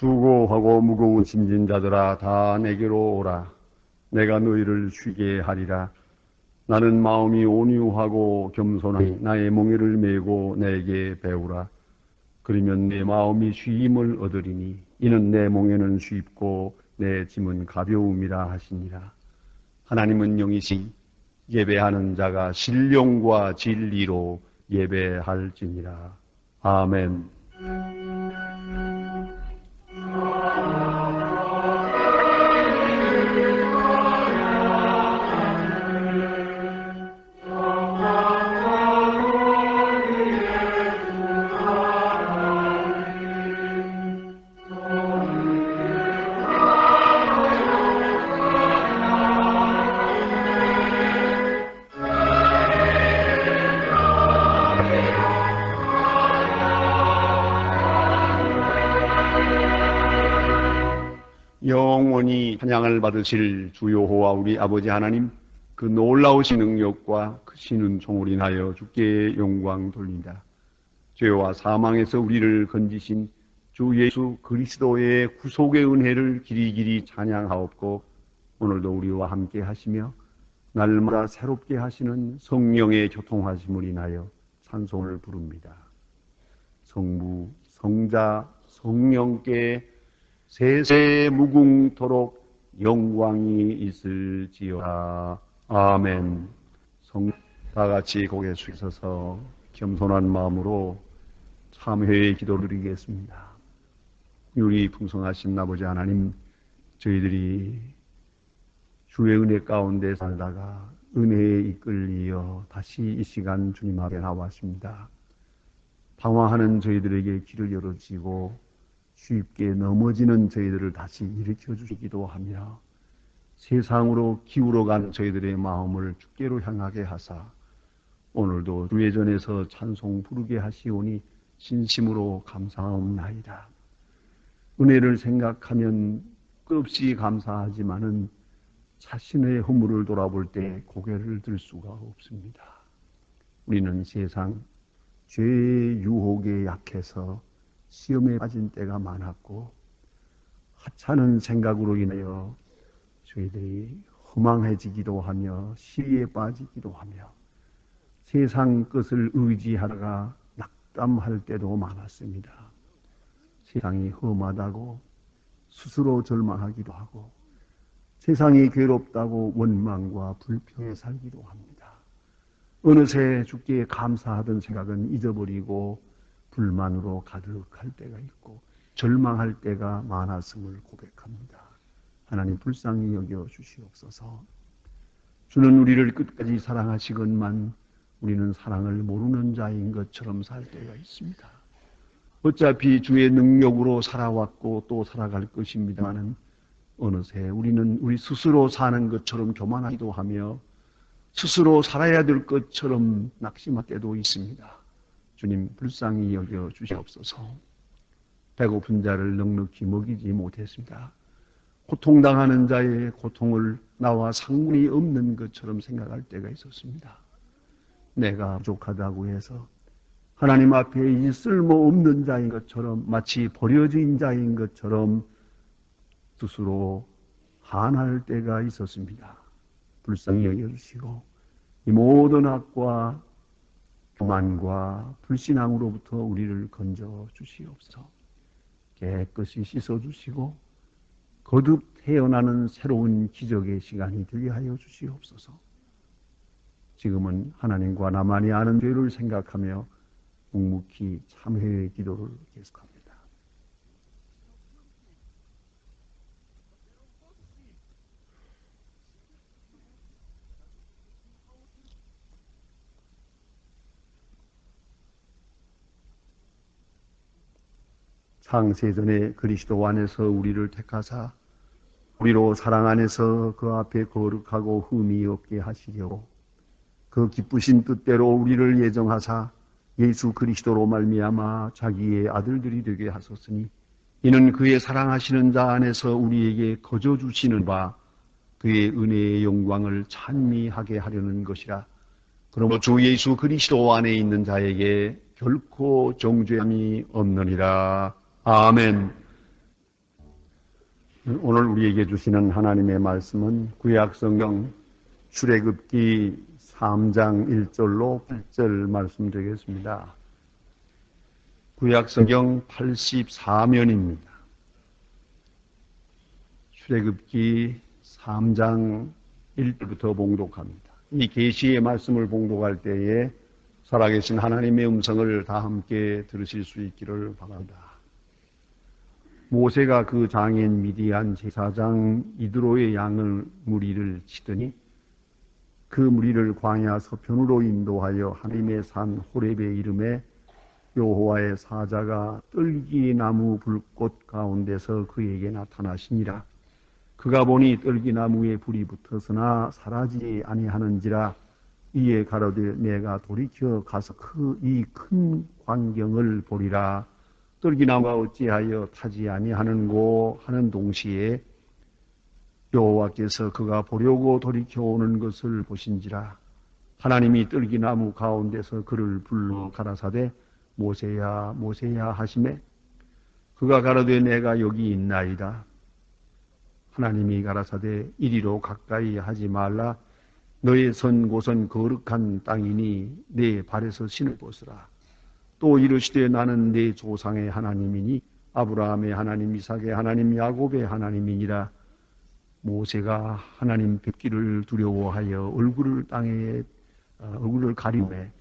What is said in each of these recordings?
수고하고 무거운 짐진 자들아 다 내게로 오라. 내가 너희를 쉬게 하리라. 나는 마음이 온유하고 겸손하니 나의 몽에를 메고 내게 배우라. 그러면 내 마음이 쉼을 얻으리니 이는 내 몽에는 쉽고 내 짐은 가벼움이라 하시니라. 하나님은 영이시 예배하는 자가 신령과 진리로 예배할지니라. 아멘. 영원히 찬양을 받으실 주 여호와 우리 아버지 하나님, 그 놀라우신 능력과 크신 은총을 인하여 주께 영광 돌린다. 죄와 사망에서 우리를 건지신 주 예수 그리스도의 구속의 은혜를 길이길이 찬양하옵고, 오늘도 우리와 함께 하시며 날마다 새롭게 하시는 성령의 교통하심을 인하여 찬송을 부릅니다. 성부, 성자, 성령께 세세 무궁토록 영광이 있을지어다. 아멘. 다같이 고개 숙이셔서 겸손한 마음으로 참회의 기도를 드리겠습니다. 우리 풍성하신 아버지 하나님, 저희들이 주의 은혜 가운데 살다가 은혜에 이끌리어 다시 이 시간 주님 앞에 나왔습니다. 방황하는 저희들에게 길을 열어주시고 쉽게 넘어지는 저희들을 다시 일으켜 주시기도 하며 세상으로 기울어간 저희들의 마음을 주께로 향하게 하사 오늘도 주의 전에서 찬송 부르게 하시오니 진심으로 감사하옵나이다. 은혜를 생각하면 끝없이 감사하지만은 자신의 허물을 돌아볼 때 고개를 들 수가 없습니다. 우리는 세상 죄의 유혹에 약해서 시험에 빠진 때가 많았고, 하찮은 생각으로 인하여 저희들이 허망해지기도 하며 시리에 빠지기도 하며 세상 것을 의지하다가 낙담할 때도 많았습니다. 세상이 험하다고 스스로 절망하기도 하고 세상이 괴롭다고 원망과 불평에 살기도 합니다. 어느새 주께 감사하던 생각은 잊어버리고 불만으로 가득할 때가 있고 절망할 때가 많았음을 고백합니다. 하나님 불쌍히 여겨 주시옵소서. 주는 우리를 끝까지 사랑하시건만 우리는 사랑을 모르는 자인 것처럼 살 때가 있습니다. 어차피 주의 능력으로 살아왔고 또 살아갈 것입니다만 어느새 우리는 우리 스스로 사는 것처럼 교만하기도 하며 스스로 살아야 될 것처럼 낙심할 때도 있습니다. 주님 불쌍히 여겨 주시옵소서. 배고픈 자를 넉넉히 먹이지 못했습니다. 고통당하는 자의 고통을 나와 상관이 없는 것처럼 생각할 때가 있었습니다. 내가 부족하다고 해서 하나님 앞에 이 쓸모없는 자인 것처럼 마치 버려진 자인 것처럼 스스로 한할 때가 있었습니다. 불쌍히 여겨주시고 이 모든 악과 교만과 불신앙으로부터 우리를 건져 주시옵소서. 깨끗이 씻어주시고 거듭 태어나는 새로운 기적의 시간이 되게 하여 주시옵소서. 지금은 하나님과 나만이 아는 죄를 생각하며 묵묵히 참회의 기도를 계속합니다. 창세전에 그리스도 안에서 우리를 택하사 우리로 사랑 안에서 그 앞에 거룩하고 흠이 없게 하시려고 그 기쁘신 뜻대로 우리를 예정하사 예수 그리스도로 말미암아 자기의 아들들이 되게 하셨으니 이는 그의 사랑하시는 자 안에서 우리에게 거저 주시는 바 그의 은혜의 영광을 찬미하게 하려는 것이라. 그러므로 주 예수 그리스도 안에 있는 자에게 결코 정죄함이 없느니라. 아멘. 오늘 우리에게 주시는 하나님의 말씀은 구약성경 출애굽기 3장 1절로 8절 말씀 되겠습니다. 구약성경 84면입니다. 출애굽기 3장 1절부터 봉독합니다. 이 계시의 말씀을 봉독할 때에 살아계신 하나님의 음성을 다 함께 들으실 수 있기를 바랍니다. 모세가 그 장인 미디안 제사장 이드로의 양을 무리를 치더니 그 무리를 광야 서편으로 인도하여 하나님의 산 호렙의 이름에 여호와의 사자가 떨기나무 불꽃 가운데서 그에게 나타나시니라. 그가 보니 떨기나무에 불이 붙었으나 사라지지 아니하는지라. 이에 가로되 내가 돌이켜 가서 이 큰 광경을 보리라. 떨기나무가 어찌하여 타지 아니하는고 하는 동시에 여호와께서 그가 보려고 돌이켜 오는 것을 보신지라. 하나님이 떨기나무 가운데서 그를 불러 가라사대 모세야 모세야 하시매 그가 가로되 내가 여기 있나이다. 하나님이 가라사대 이리로 가까이 하지 말라. 너의 선 곳은 거룩한 땅이니 내 발에서 신을 벗으라. 또 이르시되 나는 내 조상의 하나님이니 아브라함의 하나님 이삭의 하나님 야곱의 하나님이니라. 모세가 하나님 뵙기를 두려워하여 얼굴을 가리매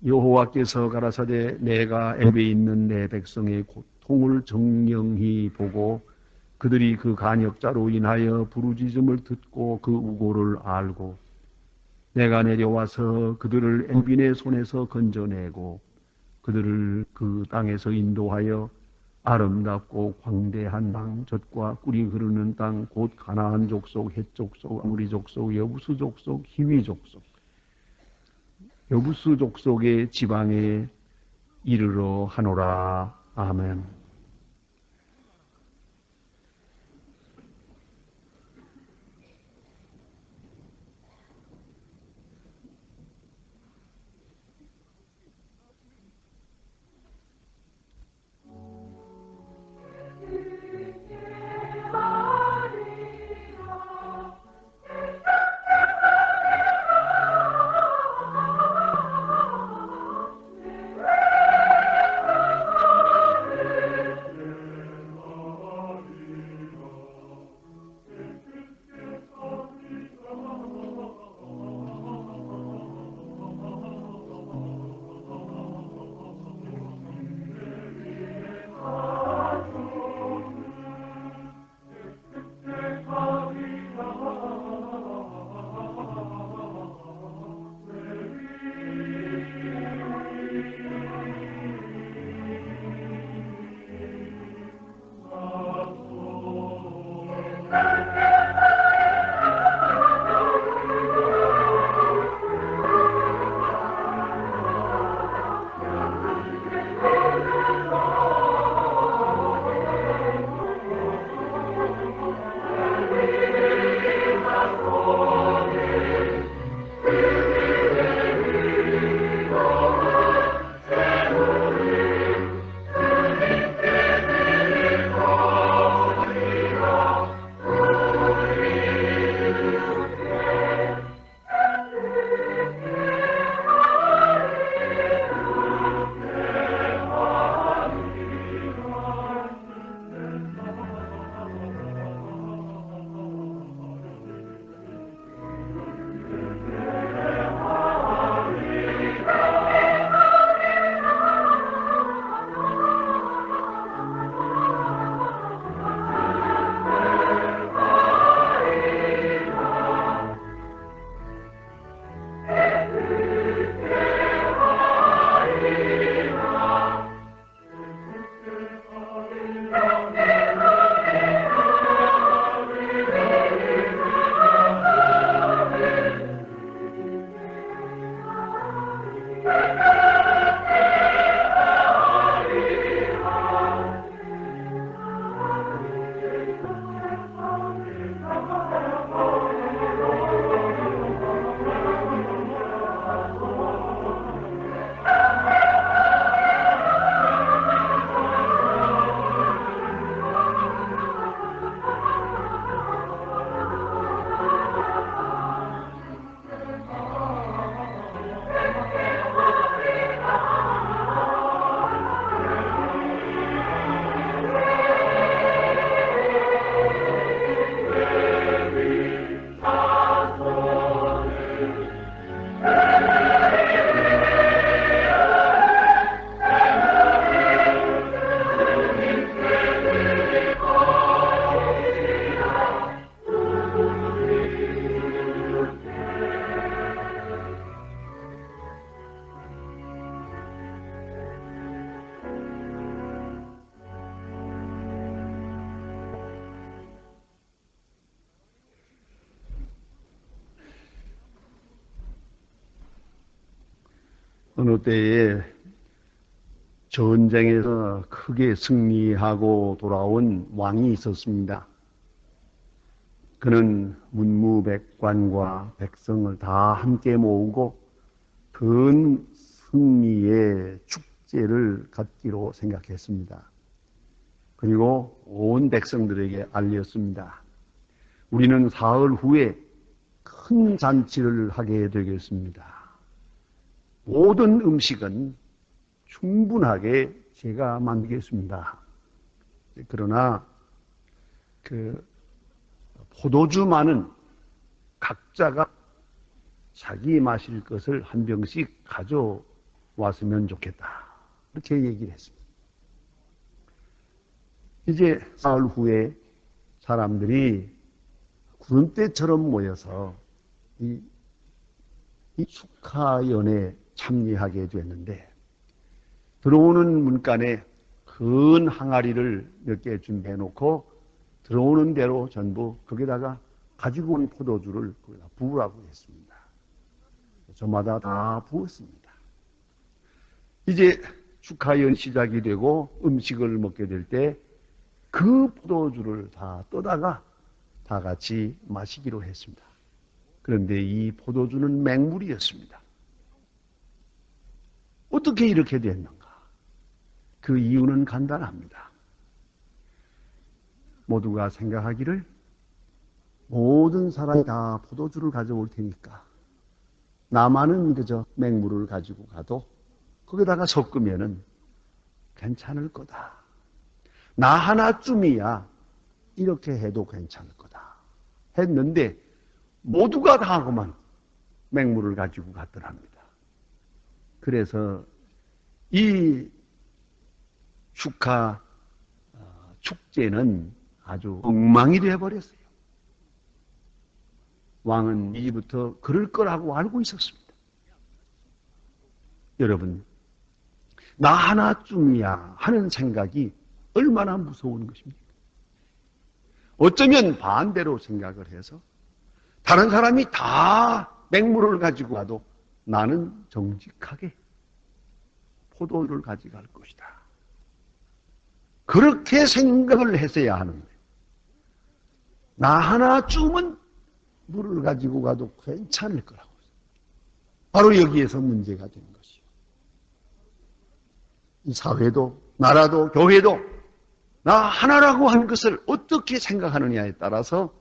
여호와께서 가라사대 내가 애굽에 있는 내 백성의 고통을 정령히 보고 그들이 그 간역자로 인하여 부르짖음을 듣고 그 우고를 알고 내가 내려와서 그들을 엠빈의 손에서 건져내고 그들을 그 땅에서 인도하여 아름답고 광대한 땅, 젖과 꿀이 흐르는 땅, 곧 가나안 족속, 헷 족속, 아모리 족속, 여부스 족속, 히위 족속, 여부스 족속의 지방에 이르러 하노라. 아멘. 어느 때에 전쟁에서 크게 승리하고 돌아온 왕이 있었습니다. 그는 문무백관과 백성을 다 함께 모으고 큰 승리의 축제를 갖기로 생각했습니다. 그리고 온 백성들에게 알렸습니다. 우리는 사흘 후에 큰 잔치를 하게 되겠습니다. 모든 음식은 충분하게 제가 만들겠습니다. 그러나 포도주만은 각자가 자기 마실 것을 한 병씩 가져왔으면 좋겠다. 이렇게 얘기를 했습니다. 이제 사흘 후에 사람들이 구름대처럼 모여서 이 축하연에 참여하게 됐는데, 들어오는 문간에 큰 항아리를 몇 개 준비해 놓고 들어오는 대로 전부 거기다가 가지고 온 포도주를 거기다 부으라고 했습니다. 저마다 다 부었습니다. 이제 축하연 시작이 되고 음식을 먹게 될 때 그 포도주를 다 떠다가 다 같이 마시기로 했습니다. 그런데 이 포도주는 맹물이었습니다. 어떻게 이렇게 됐는가? 그 이유는 간단합니다. 모두가 생각하기를 모든 사람이 다 포도주를 가져올 테니까 나만은 그저 맹물을 가지고 가도 거기다가 섞으면은 괜찮을 거다. 나 하나쯤이야 이렇게 해도 괜찮을 거다 했는데 모두가 다 그만 맹물을 가지고 갔더랍니다. 그래서 이 축제는 아주 엉망이 되어버렸어요. 왕은 이제부터 그럴 거라고 알고 있었습니다. 여러분, 나 하나쯤이야 하는 생각이 얼마나 무서운 것입니까? 어쩌면 반대로 생각을 해서 다른 사람이 다 맹물을 가지고 와도 나는 정직하게 포도를 가져갈 것이다. 그렇게 생각을 했어야 하는데 나 하나쯤은 물을 가지고 가도 괜찮을 거라고. 바로 여기에서 문제가 되는 것이요. 이 사회도 나라도 교회도 나 하나라고 하는 것을 어떻게 생각하느냐에 따라서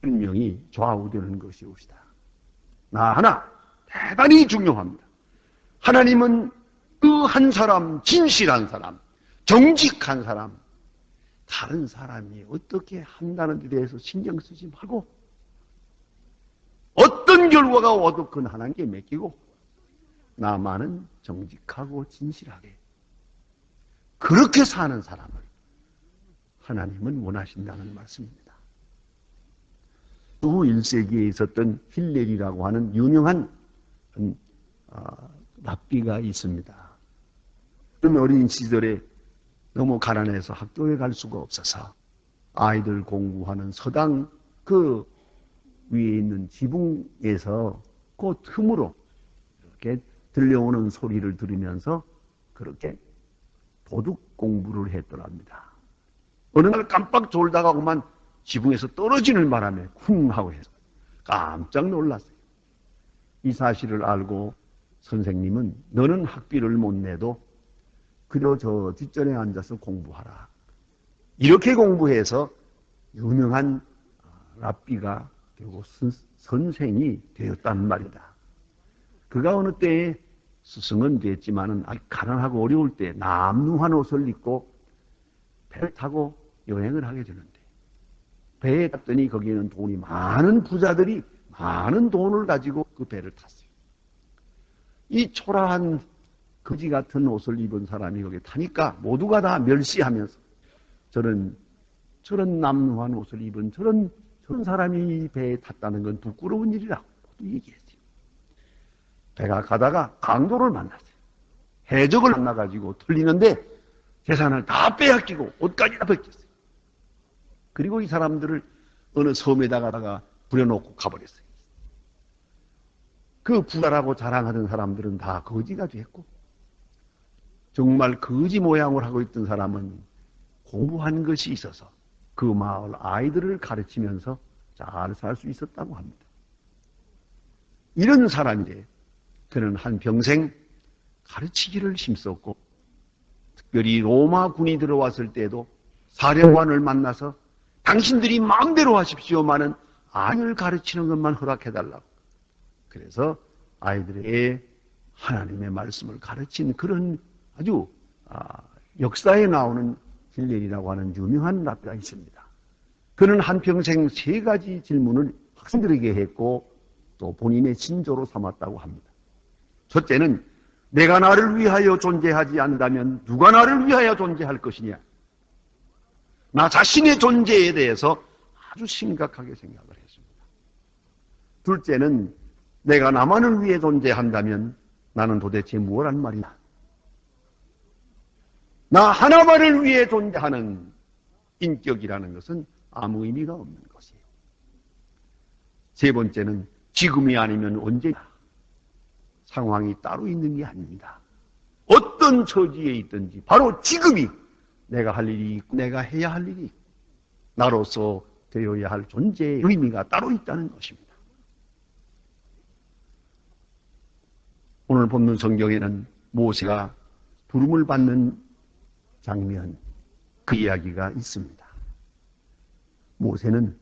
분명히 좌우되는 것이옵시다. 나 하나 대단히 중요합니다. 하나님은 그 한 사람, 진실한 사람, 정직한 사람, 다른 사람이 어떻게 한다는 데 대해서 신경 쓰지 말고 어떤 결과가 와도 그건 하나님께 맡기고 나만은 정직하고 진실하게 그렇게 사는 사람을 하나님은 원하신다는 말씀입니다. 후 1세기에 있었던 힐렐이라고 하는 유명한 랍비가 있습니다. 그런 어린 시절에 너무 가난해서 학교에 갈 수가 없어서 아이들 공부하는 서당 그 위에 있는 지붕에서 그 틈으로 이렇게 들려오는 소리를 들으면서 그렇게 도둑 공부를 했더랍니다. 어느 날 깜빡 졸다가 그만 지붕에서 떨어지는 바람에 쿵 하고 해서 깜짝 놀랐어요. 이 사실을 알고 선생님은 너는 학비를 못 내도 그저 저 뒷전에 앉아서 공부하라. 이렇게 공부해서 유명한 랍비가 결국 선생이 되었단 말이다. 그가 어느 때에 스승은 됐지만은 아주 가난하고 어려울 때 남루한 옷을 입고 배를 타고 여행을 하게 되는데 배에 갔더니 거기에는 돈이 많은 부자들이 많은 돈을 가지고 그 배를 탔어요. 이 초라한 거지 같은 옷을 입은 사람이 거기에 타니까 모두가 다 멸시하면서 저런 남루한 옷을 입은 저런 사람이 배에 탔다는 건 부끄러운 일이라고 모두 얘기했어요. 배가 가다가 강도를 만났어요. 해적을 만나가지고 털리는데 재산을 다 빼앗기고 옷까지 다 벗겼어요. 그리고 이 사람들을 어느 섬에다가 부려놓고 가버렸어요. 그 부자라고 자랑하던 사람들은 다 거지가 됐고, 정말 거지 모양을 하고 있던 사람은 공부한 것이 있어서 그 마을 아이들을 가르치면서 잘 살 수 있었다고 합니다. 이런 사람인데 그는 한평생 가르치기를 힘썼고, 특별히 로마 군이 들어왔을 때도 사령관을 만나서 당신들이 마음대로 하십시오마는 아이를 가르치는 것만 허락해달라고. 그래서 아이들에게 하나님의 말씀을 가르친 그런 아주 역사에 나오는 힐렐이라고 하는 유명한 랍비가 있습니다. 그는 한평생 3가지 질문을 학생들에게 했고 또 본인의 신조로 삼았다고 합니다. 첫째는 내가 나를 위하여 존재하지 않는다면 누가 나를 위하여 존재할 것이냐. 나 자신의 존재에 대해서 아주 심각하게 생각을 했습니다. 둘째는 내가 나만을 위해 존재한다면 나는 도대체 무엇란 말이냐. 나 하나만을 위해 존재하는 인격이라는 것은 아무 의미가 없는 것이에요. 세 번째는 지금이 아니면 언제냐. 상황이 따로 있는 게 아닙니다. 어떤 처지에 있든지 바로 지금이 내가 할 일이 있고 내가 해야 할 일이 있고 나로서 되어야 할 존재의 의미가 따로 있다는 것입니다. 오늘 본문 성경에는 모세가 부름을 받는 장면, 그 이야기가 있습니다. 모세는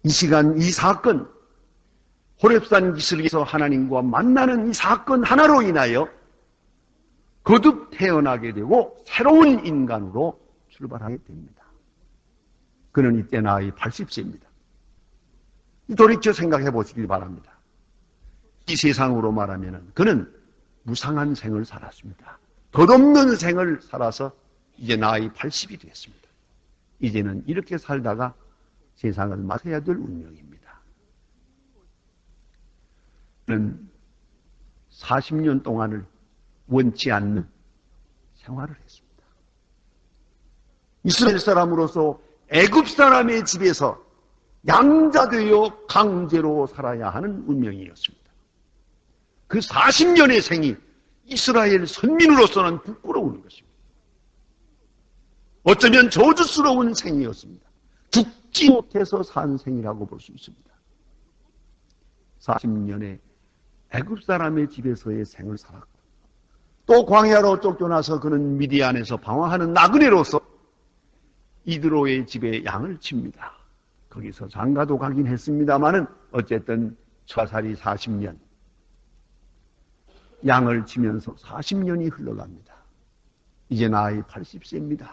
이 시간, 이 사건, 호렙산 기슭에서 하나님과 만나는 이 사건 하나로 인하여 거듭 태어나게 되고 새로운 인간으로 출발하게 됩니다. 그는 이때 나이 80세입니다. 돌이켜 생각해 보시길 바랍니다. 이 세상으로 말하면 그는 무상한 생을 살았습니다. 덧없는 생을 살아서 이제 나이 80이 됐습니다. 이제는 이렇게 살다가 세상을 마쳐야 될 운명입니다. 그는 40년 동안을 원치 않는 생활을 했습니다. 이스라엘 사람으로서 애굽 사람의 집에서 양자되어 강제로 살아야 하는 운명이었습니다. 그 40년의 생이 이스라엘 선민으로서는 부끄러운 것입니다. 어쩌면 저주스러운 생이었습니다. 죽지 못해서 산 생이라고 볼 수 있습니다. 40년의 애굽 사람의 집에서의 생을 살았고 또 광야로 쫓겨나서 그는 미디안에서 방황하는 나그네로서 이드로의 집에 양을 칩니다. 거기서 장가도 가긴 했습니다마는 어쨌든 처살이 40년, 양을 치면서 40년이 흘러갑니다. 이제 나이 80세입니다.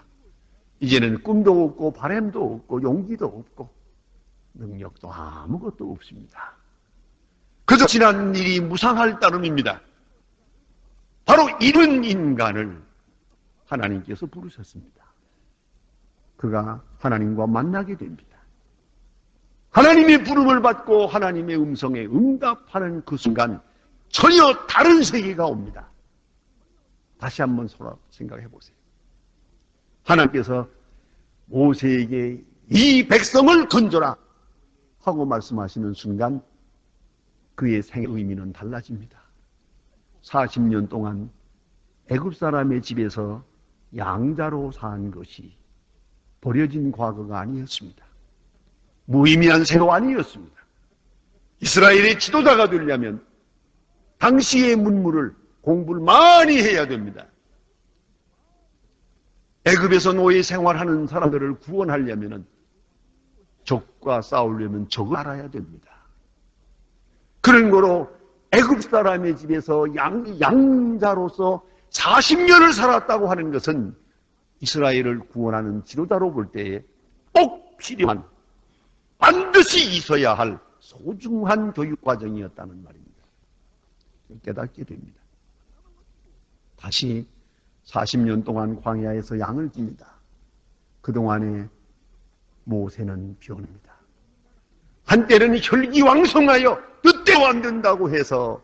이제는 꿈도 없고 바람도 없고 용기도 없고 능력도 아무것도 없습니다. 그저 지난 일이 무상할 따름입니다. 바로 이런 인간을 하나님께서 부르셨습니다. 그가 하나님과 만나게 됩니다. 하나님의 부름을 받고 하나님의 음성에 응답하는 그 순간 전혀 다른 세계가 옵니다. 다시 한번 생각해 보세요. 하나님께서 모세에게 이 백성을 건져라 하고 말씀하시는 순간 그의 생의 의미는 달라집니다. 40년 동안 애굽 사람의 집에서 양자로 산 것이 버려진 과거가 아니었습니다. 무의미한 생도 아니었습니다. 이스라엘의 지도자가 되려면 당시의 문물을 공부를 많이 해야 됩니다. 애굽에서 노예 생활하는 사람들을 구원하려면 적과 싸우려면 적을 알아야 됩니다. 그런 거로 애굽 사람의 집에서 양자로서 40년을 살았다고 하는 것은 이스라엘을 구원하는 지도자로 볼 때에 꼭 필요한 반드시 있어야 할 소중한 교육 과정이었다는 말입니다. 깨닫게 됩니다. 다시 40년 동안 광야에서 양을 깁니다. 그동안에 모세는 변합니다. 한때는 혈기왕성하여 뜻대로 안 된다고 해서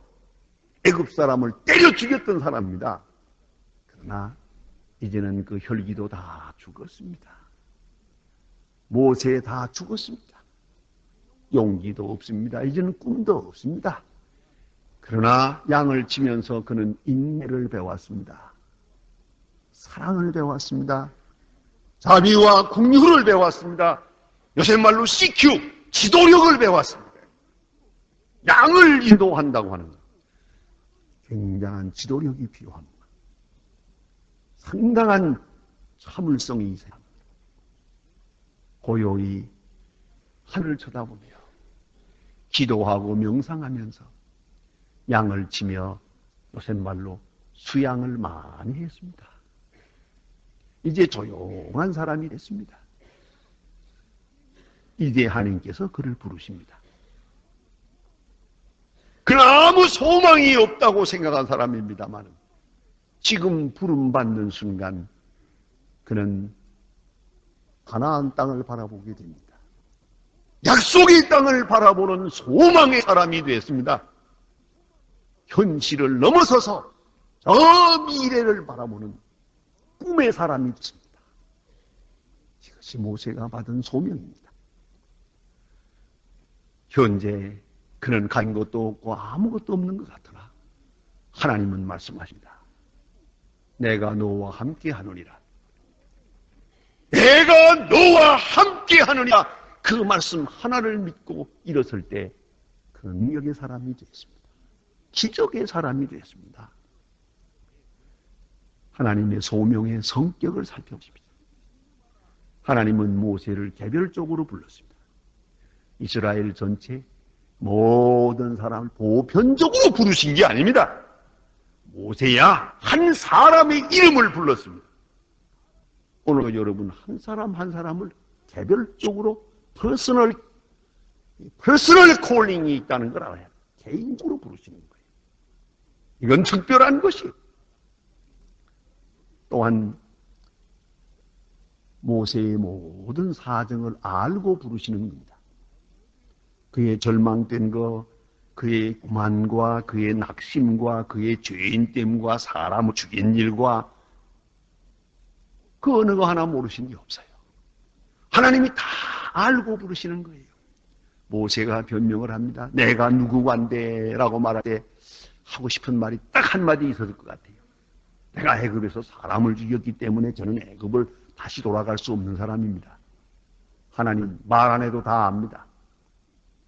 애굽 사람을 때려 죽였던 사람입니다. 그러나 이제는 그 혈기도 다 죽었습니다. 모세 다 죽었습니다. 용기도 없습니다. 이제는 꿈도 없습니다. 그러나 양을 치면서 그는 인내를 배웠습니다. 사랑을 배웠습니다. 자비와 긍휼을 배웠습니다. 요새 말로 CQ, 지도력을 배웠습니다. 양을 인도한다고 하는 것. 굉장한 지도력이 필요합니다. 상당한 참을성이 있어야 합니다. 고요히 하늘을 쳐다보며 기도하고 명상하면서 양을 치며 요새 말로 수양을 많이 했습니다. 이제 조용한 사람이 됐습니다. 이제 하나님께서 그를 부르십니다. 그는 아무 소망이 없다고 생각한 사람입니다만 지금 부름받는 순간 그는 가나안 땅을 바라보게 됩니다. 약속의 땅을 바라보는 소망의 사람이 되었습니다. 현실을 넘어서서 저 미래를 바라보는 꿈의 사람이 됐습니다. 이것이 모세가 받은 소명입니다. 현재 그는 가진 것도 없고 아무것도 없는 것 같으나 하나님은 말씀하십니다. 내가 너와 함께 하느니라. 내가 너와 함께 하느니라. 그 말씀 하나를 믿고 일었을 때 그 능력의 사람이 되었습니다. 기적의 사람이 되었습니다. 하나님의 소명의 성격을 살펴보십니다. 하나님은 모세를 개별적으로 불렀습니다. 이스라엘 전체 모든 사람을 보편적으로 부르신 게 아닙니다. 모세야 한 사람의 이름을 불렀습니다. 오늘 여러분 한 사람 한 사람을 개별적으로 퍼스널 콜링이 있다는 걸 알아야 돼요. 개인적으로 부르시는 거예요. 이건 특별한 것이에요. 또한 모세의 모든 사정을 알고 부르시는 겁니다. 그의 절망된 것, 그의 고만과 그의 낙심과 그의 죄인됨과 사람을 죽인 일과 그 어느 거 하나 모르시는 게 없어요. 하나님이 다 알고 부르시는 거예요. 모세가 변명을 합니다. 내가 누구간데 라고 말할 때 하고 싶은 말이 딱 한마디 있었을 것 같아요. 내가 애굽에서 사람을 죽였기 때문에 저는 애굽을 다시 돌아갈 수 없는 사람입니다. 하나님 말 안 해도 다 압니다.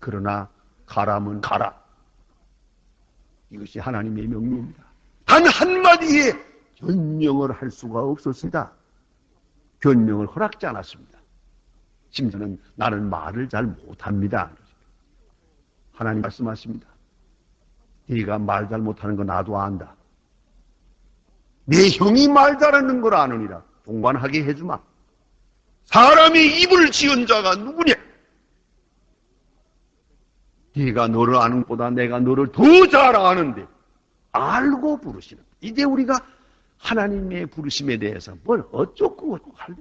그러나 가라면 가라. 이것이 하나님의 명령입니다. 단 한마디에 변명을 할 수가 없었습니다. 변명을 허락지 않았습니다. 심지어는 나는 말을 잘 못합니다. 하나님 말씀하십니다. 네가 말 잘 못하는 거 나도 안다. 내 형이 말 잘하는 걸 아느니라. 동반하게 해주마. 사람의 입을 지은 자가 누구냐? 네가 너를 아는 것보다 내가 너를 더 잘 아는데 알고 부르시는. 이제 우리가 하나님의 부르심에 대해서 뭘 어쩌고 할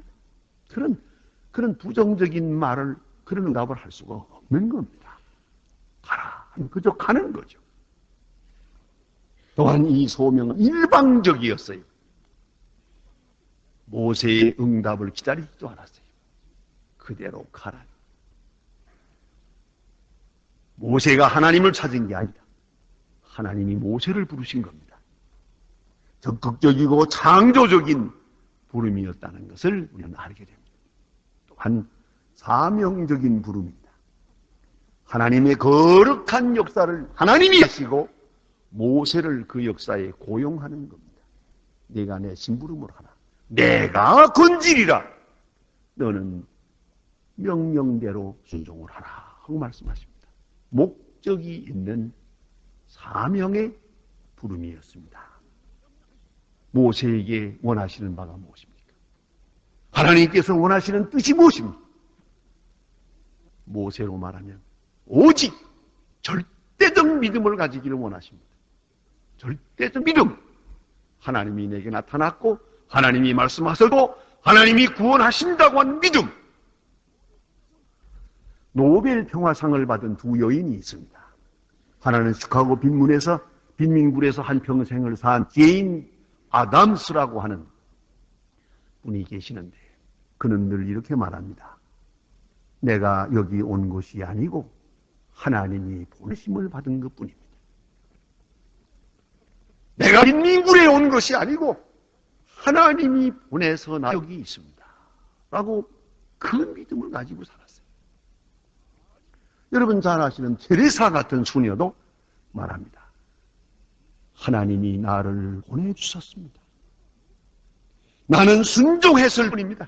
그런 부정적인 말을 그런 응답을 할 수가 없는 겁니다. 가라. 그저 가는 거죠. 또한 이 소명은 일방적이었어요. 모세의 응답을 기다리지도 않았어요. 그대로 가라. 모세가 하나님을 찾은 게 아니다. 하나님이 모세를 부르신 겁니다. 적극적이고 창조적인 부름이었다는 것을 우리는 알게 됩니다. 또한 사명적인 부름입니다. 하나님의 거룩한 역사를 하나님이 하시고 모세를 그 역사에 고용하는 겁니다. 네가 내 심부름을 하라. 내가 건지리라. 너는 명령대로 순종을 하라 하고 말씀하십니다. 목적이 있는 사명의 부름이었습니다. 모세에게 원하시는 바가 무엇입니까? 하나님께서 원하시는 뜻이 무엇입니까? 모세로 말하면 오직 절대적 믿음을 가지기를 원하십니다. 절대적 믿음. 하나님이 내게 나타났고 하나님이 말씀하셔도 하나님이 구원하신다고 하는 믿음. 노벨 평화상을 받은 두 여인이 있습니다. 하나는 시카고 빈민굴에서 한 평생을 산 제인 아담스라고 하는 분이 계시는데 그는 늘 이렇게 말합니다. 내가 여기 온 것이 아니고 하나님이 보내심을 받은 것뿐입니다. 내가 인민굴에 온 것이 아니고 하나님이 보내서 나 여기 있습니다. 라고 그 믿음을 가지고 살았어요. 여러분 잘 아시는 테레사 같은 수녀도 말합니다. 하나님이 나를 보내주셨습니다. 나는 순종했을 뿐입니다.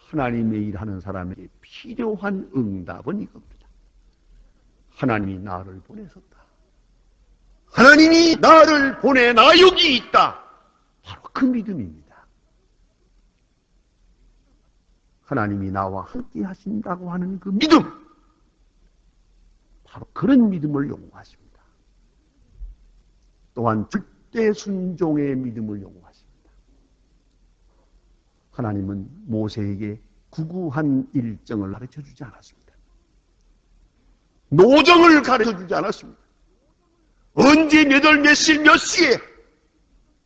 하나님의 일하는 사람에게 필요한 응답은 이겁니다. 하나님이 나를 보내셨다. 하나님이 나를 보내 나 여기 있다. 바로 그 믿음입니다. 하나님이 나와 함께 하신다고 하는 그 믿음. 바로 그런 믿음을 요구하십니다. 또한 절대 순종의 믿음을 요구하십니다. 하나님은 모세에게 구구한 일정을 가르쳐주지 않았습니다. 노정을 가르쳐주지 않았습니다. 언제 몇 월 몇 시 몇 시에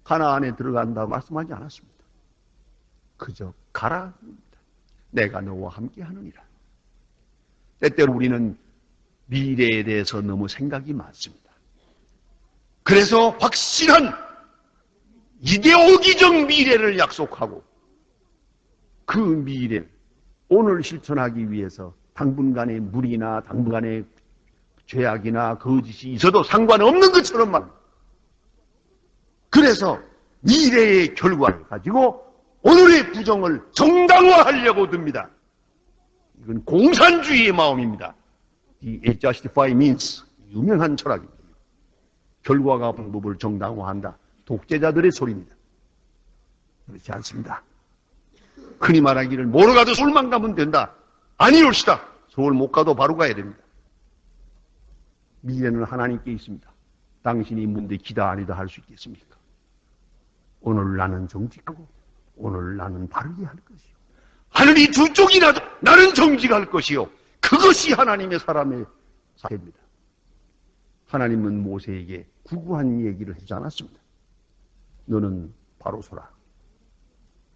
가나안에 들어간다 말씀하지 않았습니다. 그저 가라. 내가 너와 함께 하느니라. 때때로 우리는 미래에 대해서 너무 생각이 많습니다. 그래서 확실한 이데올기적 미래를 약속하고 그 미래, 오늘 실천하기 위해서 당분간의 무리나 당분간의 죄악이나 거짓이 있어도 상관없는 것처럼 말합니다. 그래서 미래의 결과를 가지고 오늘의 부정을 정당화하려고 듭니다. 이건 공산주의의 마음입니다. 이 justify means 유명한 철학입니다. 결과가 방법을 정당화한다. 독재자들의 소리입니다. 그렇지 않습니다. 흔히 말하기를 뭐로 가도 서울만 가면 된다. 아니올시다. 서울 못 가도 바로 가야 됩니다. 미래는 하나님께 있습니다. 당신이 뭔데 기다 아니다 할 수 있겠습니까? 오늘 나는 정직하고 오늘 나는 바르게 할 것이요. 하늘이 두 쪽이라도 나는 정직할 것이요. 그것이 하나님의 사람의 사회입니다. 하나님은 모세에게 구구한 얘기를 하지 않았습니다. 너는 바로 서라.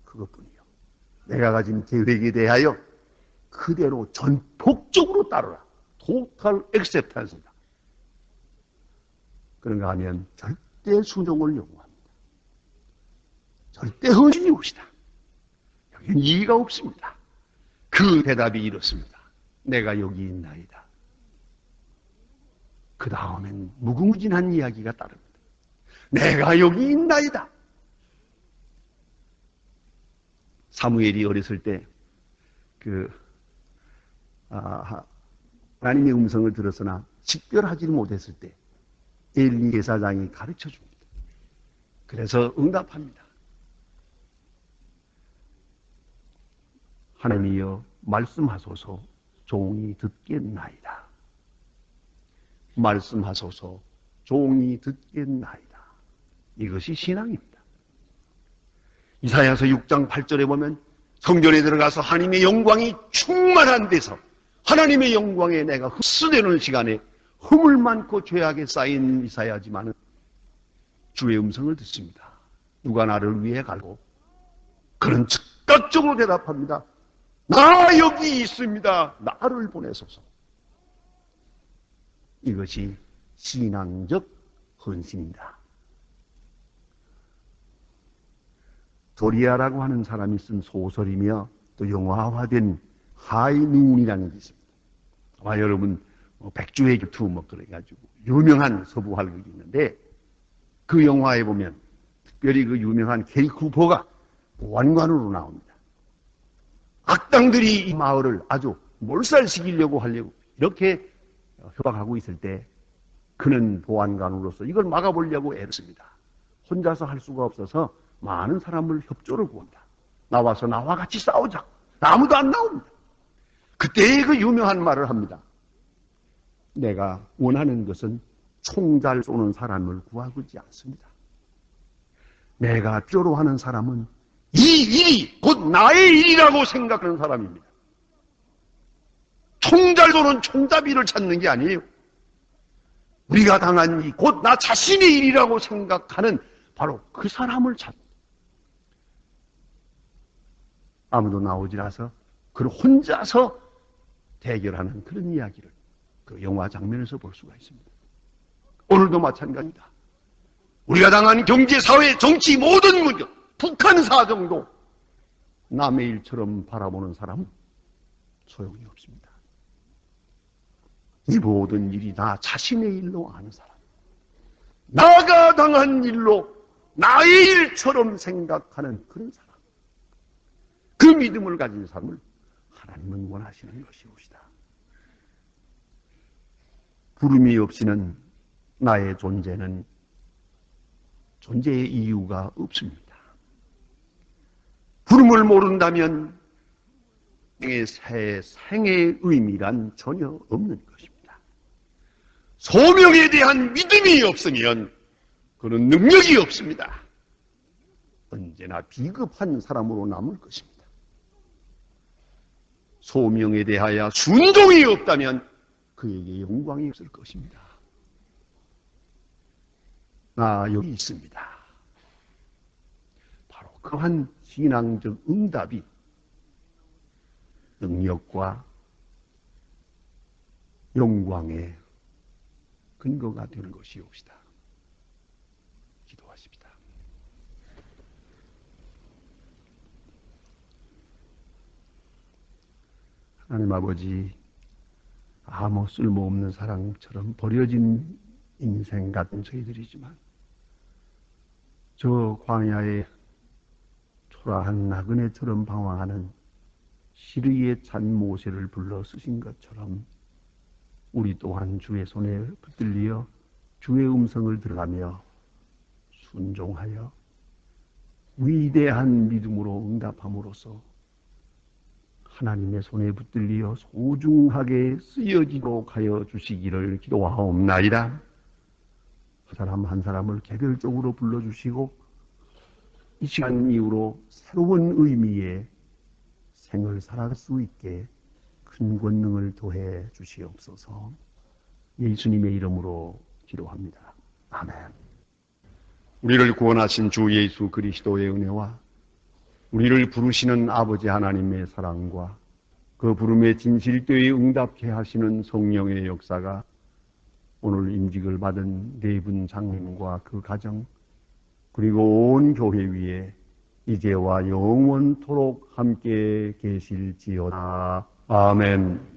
그것뿐이요. 내가 가진 계획에 대하여 그대로 전폭적으로 따르라. 토탈 액셉탄스입니다. 그런가 하면 절대 순종을 요구합니다. 절대 헌신이 없이다. 여기는 이의가 없습니다. 그 대답이 이렇습니다. 내가 여기 있나이다. 그 다음엔 무궁무진한 이야기가 따릅니다. 내가 여기 있나이다. 사무엘이 어렸을 때 하나님의 음성을 들었으나 식별하지 못했을 때 엘리 제사장이 가르쳐 줍니다. 그래서 응답합니다. 하나님이여 말씀하소서 종이 듣겠나이다. 말씀하소서 종이 듣겠나이다. 이것이 신앙입니다. 이사야서 6장 8절에 보면 성전에 들어가서 하나님의 영광이 충만한 데서 하나님의 영광에 내가 흡수되는 시간에 허물 많고 죄악에 쌓인 이사야지만은 주의 음성을 듣습니다. 누가 나를 위해 갈고 그는 즉각적으로 대답합니다. 나 여기 있습니다. 나를 보내소서. 이것이 신앙적 헌신입니다. 도리아라고 하는 사람이 쓴 소설이며 또 영화화된 하이눈이라는 게 있습니다. 아마 여러분 백주의 격투 그래가지고 유명한 서부 활극이 있는데 그 영화에 보면 특별히 그 유명한 게리 쿠퍼가 보안관으로 나옵니다. 악당들이 이 마을을 아주 몰살시키려고 하려고 이렇게 협박하고 있을 때 그는 보안관으로서 이걸 막아보려고 애를 씁니다. 혼자서 할 수가 없어서 많은 사람을 협조를 구한다. 나와서 나와 같이 싸우자. 아무도 안 나옵니다. 그때 그 유명한 말을 합니다. 내가 원하는 것은 총 잘 쏘는 사람을 구하지 않습니다. 내가 필요로 하는 사람은 이 일이 곧 나의 일이라고 생각하는 사람입니다. 총 잘 쏘는 총잡이를 찾는 게 아니에요. 우리가 당한 일, 곧 나 자신의 일이라고 생각하는 바로 그 사람을 찾는. 아무도 나오지 않아서 그를 혼자서 대결하는 그런 이야기를 그 영화 장면에서 볼 수가 있습니다. 오늘도 마찬가지입니다. 우리가 당한 경제, 사회, 정치 모든 문제, 북한 사정도 남의 일처럼 바라보는 사람은 소용이 없습니다. 이 모든 일이 나 자신의 일로 아는 사람, 나가 당한 일로 나의 일처럼 생각하는 그런 사람, 그 믿음을 가진 사람을 하나님은 원하시는 것이옵시다. 부름이 없이는 나의 존재는 존재의 이유가 없습니다. 부름을 모른다면 내 생의 의미란 전혀 없는 것입니다. 소명에 대한 믿음이 없으면 그는 능력이 없습니다. 언제나 비겁한 사람으로 남을 것입니다. 소명에 대하여 순종이 없다면 그에게 영광이 없을 것입니다. 나 여기 있습니다. 바로 그러한 신앙적 응답이 능력과 영광의 근거가 되는 것이옵시다. 기도하십시다. 하나님 아버지, 아무 쓸모없는 사랑처럼 버려진 인생 같은 저희들이지만 저 광야에 초라한 나그네처럼 방황하는 시리에 찬 모세를 불러 쓰신 것처럼 우리 또한 주의 손에 붙들려 주의 음성을 들어가며 순종하여 위대한 믿음으로 응답함으로써 하나님의 손에 붙들려 소중하게 쓰여지도록 하여 주시기를 기도하옵나이다. 한 사람 한 사람을 개별적으로 불러주시고 이 시간 이후로 새로운 의미의 생을 살아갈 수 있게 큰 권능을 더해 주시옵소서. 예수님의 이름으로 기도합니다. 아멘. 우리를 구원하신 주 예수 그리스도의 은혜와 우리를 부르시는 아버지 하나님의 사랑과 그 부름에 진실되이 응답케 하시는 성령의 역사가 오늘 임직을 받은 네 분 장님과 그 가정 그리고 온 교회 위에 이제와 영원토록 함께 계실지어다. 아멘.